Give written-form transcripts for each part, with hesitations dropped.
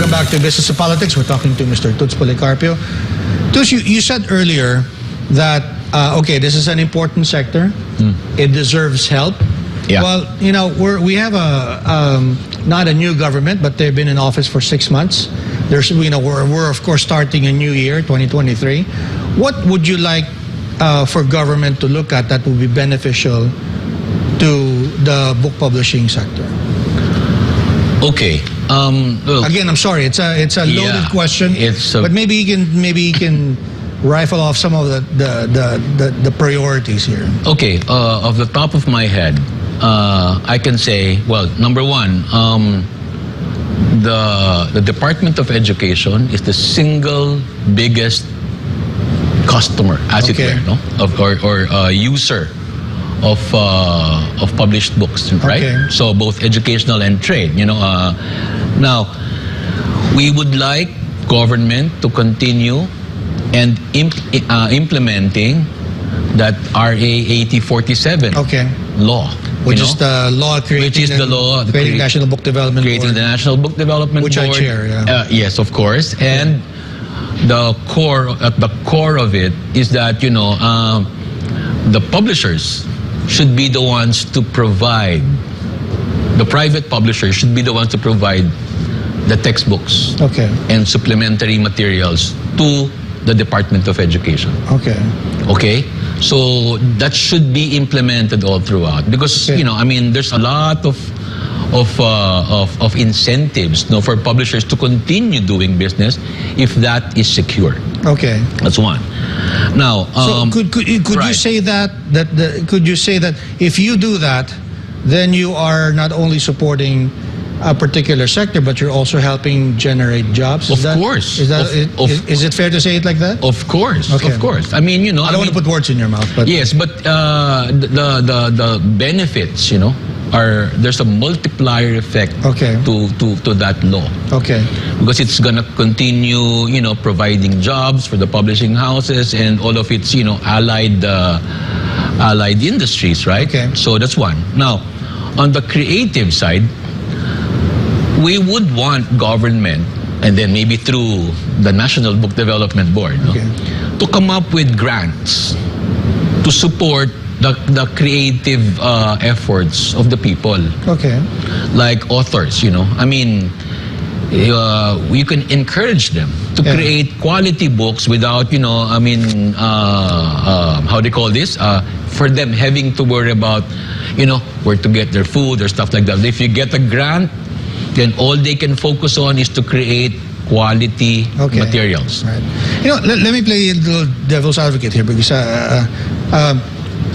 Welcome back to Business of Politics. We're talking to Mr. Toots Policarpio. Toots, you said earlier that, okay, this is an important sector. It deserves help. Yeah. Well, you know, we have not a new government, but they've been in office for 6 months. There's, you know, we're of course starting a new year, 2023. What would you like for government to look at that would be beneficial to the book publishing sector? Okay. Well, again, I'm sorry. It's a loaded question. But maybe you can rifle off some of the priorities here. Okay. Off the top of my head, I can say, well, number one, the Department of Education is the single biggest customer, as it were, no? or user of published books, right? Okay. So both educational and trade, you know. Now, we would like government to continue and implementing that RA 8047 law. Which is the law creating the National Book Development Board. Creating the National Book Development Board. Which I chair, yeah. Yes, of course. And at the core of it is that, you know, the publishers should be the ones to provide, the private publishers should be the ones to provide the textbooks and supplementary materials to the Department of Education. Okay? So that should be implemented all throughout because, you know, I mean, there's a lot of incentives, you know, for publishers to continue doing business if that is secure. Okay. That's one. Now, so could you say that could you say that if you do that, then you are not only supporting a particular sector, but you're also helping generate jobs? Of course. Is it fair to say it like that? Of course. Of course. I mean, you know, I don't want to put words in your mouth, but yes, but the benefits, you know, there's a multiplier effect to that law. Because it's gonna continue, you know, providing jobs for the publishing houses and all of its, you know, allied industries, right? So that's one. Now, on the creative side, we would want government, and then maybe through the National Book Development Board, to come up with grants to support the creative efforts of the people. Like authors, you know. I mean, you can encourage them to create quality books without, you know, I mean, how do you call this? For them having to worry about, you know, where to get their food or stuff like that. If you get a grant, then all they can focus on is to create quality materials. Right. You know, let me play a little devil's advocate here because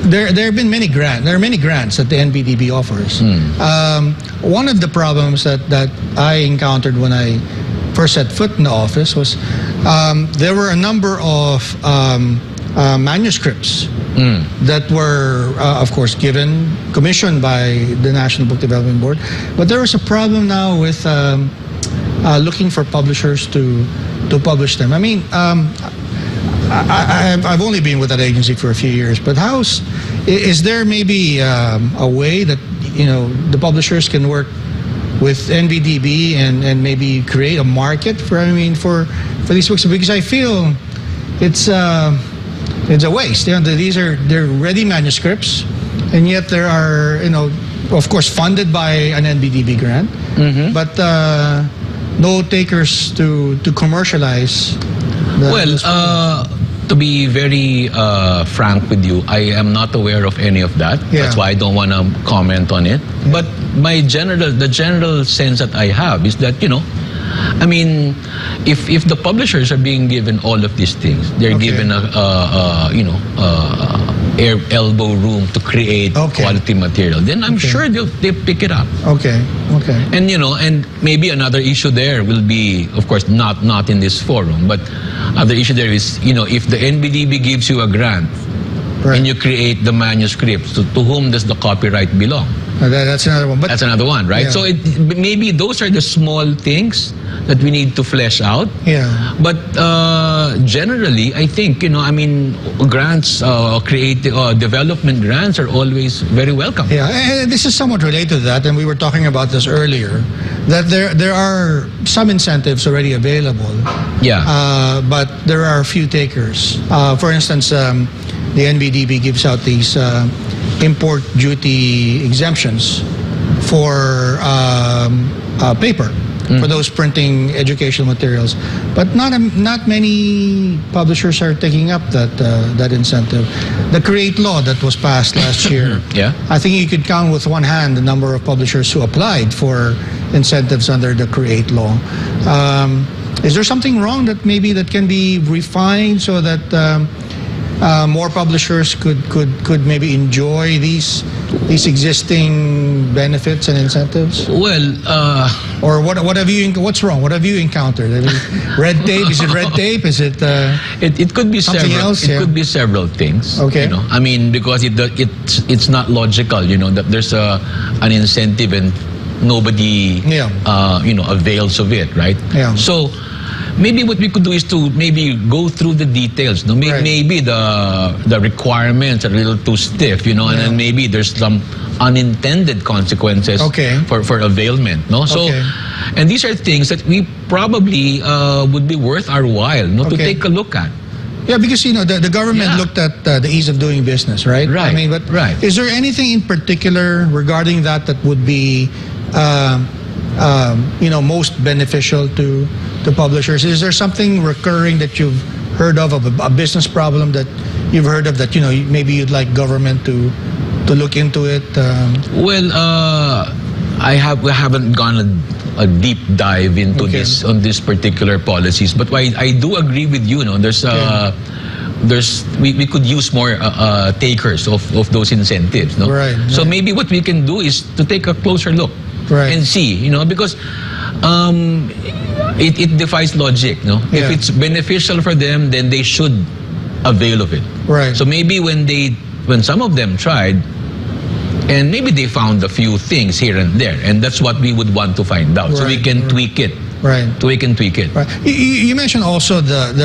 there have been many grants. There are many grants that the NBDB offers. One of the problems that I encountered when I first set foot in the office was there were a number of manuscripts that were, of course, commissioned by the National Book Development Board. But there is a problem now with looking for publishers to publish them. I mean, I've only been with that agency for a few years, but is there maybe a way that, you know, the publishers can work with NBDB and maybe create a market for these books? Because I feel it's a waste. You know, they're ready manuscripts, and yet there are, you know, of course, funded by an NBDB grant, but no takers to commercialiase. To be very frank with you, I am not aware of any of that. That's why I don't want to comment on it. But the general sense that I have is that, you know, I mean, if the publishers are being given all of these things, they're given elbow room to create quality material, then I'm sure they'll pick it up. And, you know, and maybe another issue there will be, of course, not in this forum, but other issue there is, you know, if the NBDB gives you a grant and you create the manuscripts, to whom does the copyright belong? That's another one. But that's another one, right? So maybe those are the small things that we need to flesh out. But generally, I think, you know, I mean, grants, creative development grants are always very welcome. And this is somewhat related to that, and we were talking about this earlier. that there are some incentives already available. Yeah. But there are few takers. For instance, the NBDB gives out these import duty exemptions for paper, for those printing educational materials. But not many publishers are taking up that incentive. The CREATE law that was passed last year, Yeah. I think you could count with one hand the number of publishers who applied for incentives under the CREATE law. Is there something wrong that can be refined so that more publishers could maybe enjoy these existing benefits and incentives? Well, Or what's wrong? What have you encountered? I mean, red tape? Is it red tape? Is it? it could be Something several. else, It yeah. could be several things. Okay. You know, I mean, because it's not logical. You know, that there's an incentive and nobody avails of it, right? Yeah. So maybe what we could do is to maybe go through the details. No, Right. maybe the requirements are a little too stiff, and then maybe there's some unintended consequences Okay. for availment. No, so Okay. and these are things that we probably would be worth our while, to Okay. take a look at. Yeah, because the government Yeah. looked at the ease of doing business, right? Right, I mean, but right. is there anything in particular regarding that would be, most beneficial to publishers? Is there something recurring that you've heard of a business problem that you've heard of that maybe you'd like government to look into it? Well, we haven't gone a deep dive into Okay. this particular policies, but I do agree with you. We could use more takers of those incentives. No? Right, So right. maybe what we can do is to take a closer look Right. and see. Because it defies logic. No, Yeah. if it's beneficial for them, then they should avail of it. Right. So maybe when some of them tried, and maybe they found a few things here and there, and that's what we would want to find out. So we Right, can right. tweak it. Right. We can tweak it. Right. You mentioned also the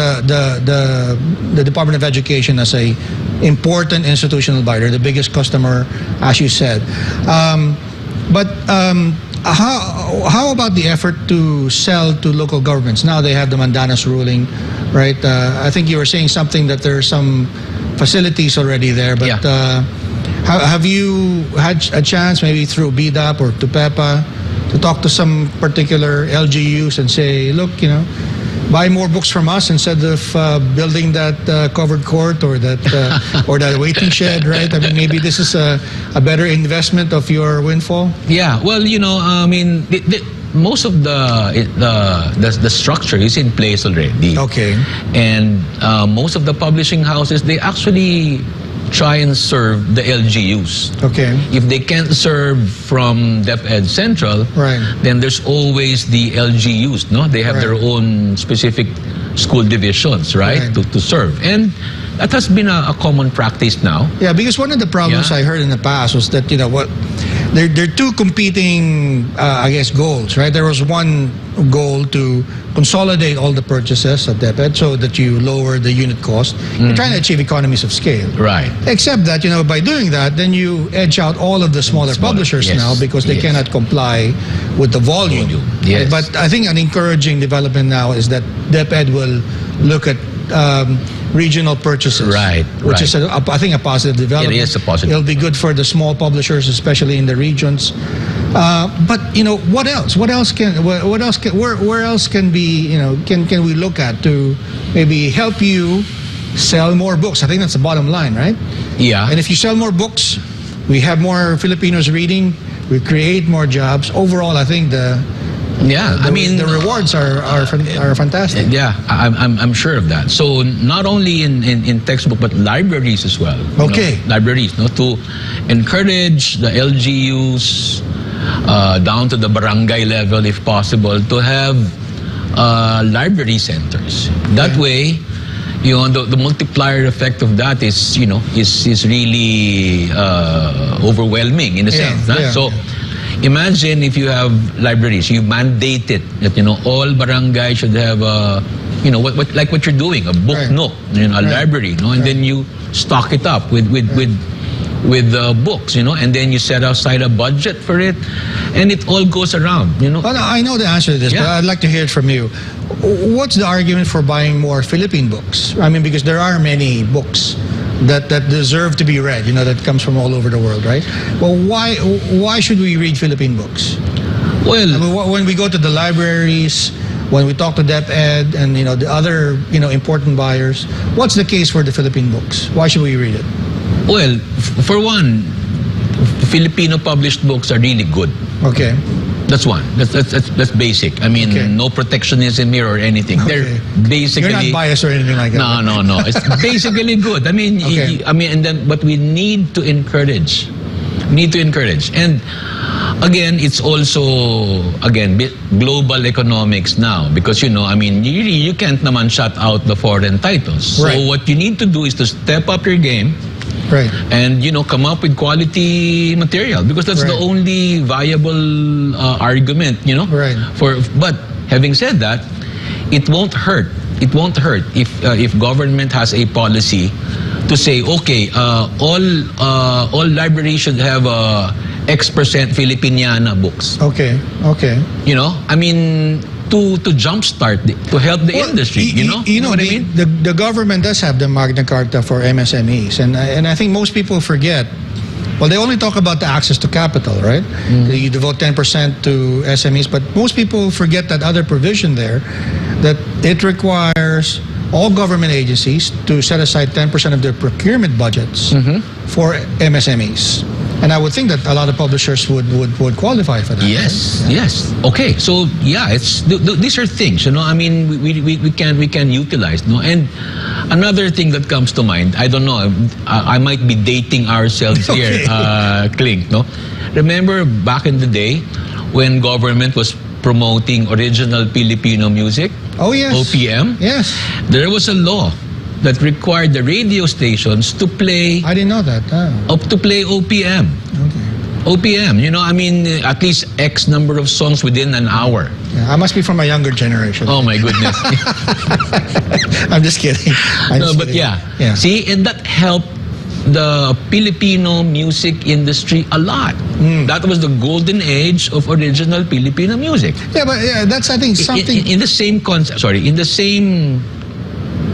Department of Education as a important institutional buyer, the biggest customer, as you said. How about the effort to sell to local governments? Now they have the Mandanas ruling, right? I think you were saying something that there are some facilities already there, but Yeah. have you had a chance, maybe through BDAP or TUPEPA, to talk to some particular LGUs and say, look, buy more books from us instead of building that covered court or that waiting shed, right? I mean, maybe this is a better investment of your windfall. Yeah. Well, I mean, most of the structure is in place already. Okay. And most of the publishing houses, they actually try and serve the LGUs. Okay. If they can't serve from DepEd Central, Right. then there's always the LGUs, no? They have Right. their own specific school divisions, right? Right. To serve. And that has been a common practice now. Yeah, because one of the problems Yeah. I heard in the past was that, there are two competing, goals, right? There was one goal to consolidate all the purchases at DepEd so that you lower the unit cost. You're trying to achieve economies of scale. Right. Except that, by doing that, then you edge out all of the smaller publishers yes, now because they yes. cannot comply with the volume. Yes. But I think an encouraging development now is that DepEd will look at regional purchases. Right, Which right. is, I think, a positive development. It is a positive. It'll be good for the small publishers, especially in the regions. But what else? Where else can be? Can we look at to maybe help you sell more books? I think that's the bottom line, right? Yeah. And if you sell more books, we have more Filipinos reading. We create more jobs. Overall, I think the rewards are fantastic. Yeah, I'm sure of that. So not only in textbook, but libraries as well. Okay. Libraries, to encourage the LGUs down to the barangay level, if possible, to have library centers. That way, the multiplier effect of that is really overwhelming in a sense. Yeah, So. Imagine if you have libraries, you mandate it that all barangay should have like what you're doing, a book Right. nook, a library, and then you stock it up with with books, and then you set aside a budget for it, and it all goes around, Well, I know the answer to this, but I'd like to hear it from you. What's the argument for buying more Philippine books? I mean, because there are many books that deserve to be read, that comes from all over the world, right? Well, why should we read Philippine books? Well, I mean, when we go to the libraries, when we talk to DepEd and the other important buyers, what's the case for the Philippine books? Why should we read it? well, for one, Filipino published books are really good. Okay. That's one. That's basic. I mean, Okay. no protectionism here or anything. Okay. They're basically. You're not biased or anything like that. No. It's basically good. I mean, Okay. but we need to encourage. And again, it's also global economics now, because you can't naman shut out the foreign titles. Right. So what you need to do is to step up your game. Right. And come up with quality material, because that's the Right. only viable argument, Right. But having said that, it won't hurt. It won't hurt if government has a policy to say, okay, all libraries should have X% Filipiniana books. Okay. I mean, to jumpstart, to help the industry, you know what I mean? The government does have the Magna Carta for MSMEs, and I think most people forget. Well, they only talk about the access to capital, right? You devote 10% to SMEs, but most people forget that other provision there, that it requires all government agencies to set aside 10% of their procurement budgets for MSMEs. And I would think that a lot of publishers would qualify for that. Yes. Okay, so these are things, I mean, we can utilize, And another thing that comes to mind, I don't know, I might be dating ourselves here, Klink, Remember back in the day when government was promoting original Filipino music? Oh, yes. OPM? Yes. There was a law that required the radio stations to play I didn't know that. to play OPM. Okay. OPM, I mean, at least X number of songs within an hour. Yeah, I must be from a younger generation. Oh my goodness. I'm just kidding. But yeah. See, and that helped the Filipino music industry a lot. That was the golden age of original Filipino music. Yeah, but that's, I think, something. In the same concept, in the same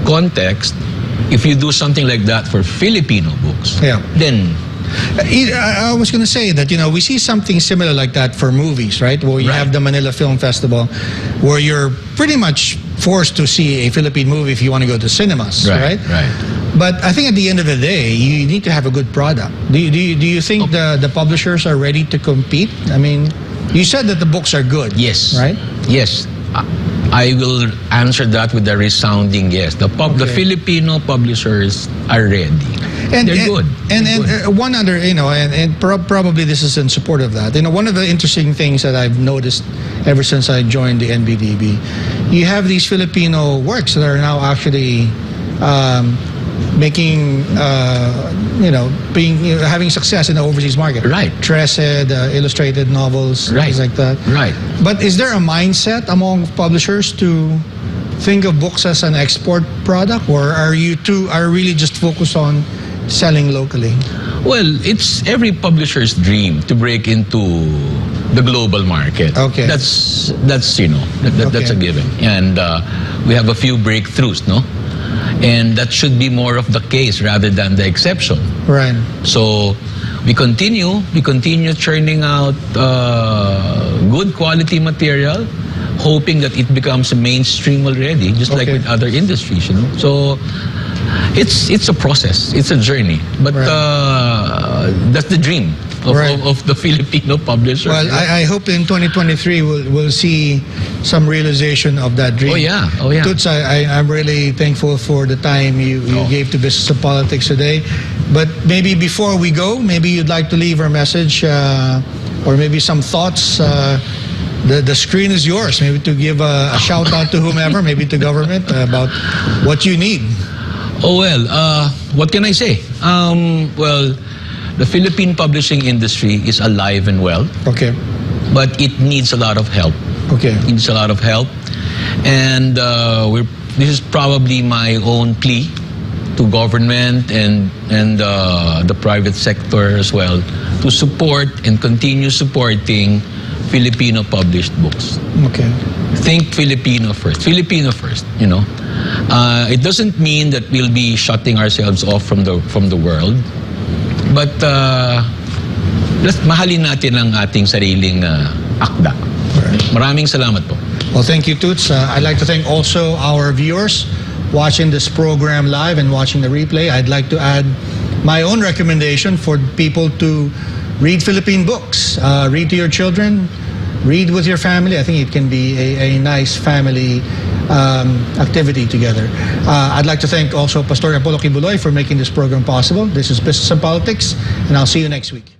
context, if you do something like that for Filipino books, then I was going to say that, we see something similar like that for movies, right? Where you have the Manila Film Festival, where you're pretty much forced to see a Philippine movie if you want to go to cinemas, right? But I think at the end of the day, you need to have a good product. Do you think the publishers are ready to compete? I mean, you said that the books are good. Yes. Right? Yes. I will answer that with a resounding yes. The Filipino publishers are ready. They're good. And one other, and probably this is in support of that. One of the interesting things that I've noticed ever since I joined the NBDB, you have these Filipino works that are now actually making, having success in the overseas market. Right. Trece, the illustrated novels, things like that. Right. But is there a mindset among publishers to think of books as an export product, or are really just focused on selling locally? Well, it's every publisher's dream to break into the global market. Okay. That's that's a given. And we have a few breakthroughs, And that should be more of the case rather than the exception. Right. So we continue churning out good quality material, hoping that it becomes mainstream already, just like with other industries, So it's a process, it's a journey, but that's the dream of the Filipino publisher. Well, I hope in 2023 we'll see some realization of that dream. Oh yeah. Toots, I'm really thankful for the time you gave to Business and Politics today. But maybe before we go, maybe you'd like to leave a message or maybe some thoughts. The screen is yours. Maybe to give a shout out to whomever, maybe to government about what you need. Oh well, what can I say? Well, the Philippine publishing industry is alive and well. Okay. But it needs a lot of help. Okay. It needs a lot of help, and this is probably my own plea to government and the private sector as well to support and continue supporting Filipino published books. Okay. Think Filipino first. Filipino first, you know. It doesn't mean that we'll be shutting ourselves off from the world, but mahalin natin ang ating sariling akda. Maraming salamat po. Well, thank you, Toots. I'd like to thank also our viewers watching this program live and watching the replay. I'd like to add my own recommendation for people to read Philippine books. Read to your children, read with your family. I think it can be a nice family activity together. I'd like to thank also Pastor Apollo Kibuloy for making this program possible. This is Business and Politics, and I'll see you next week.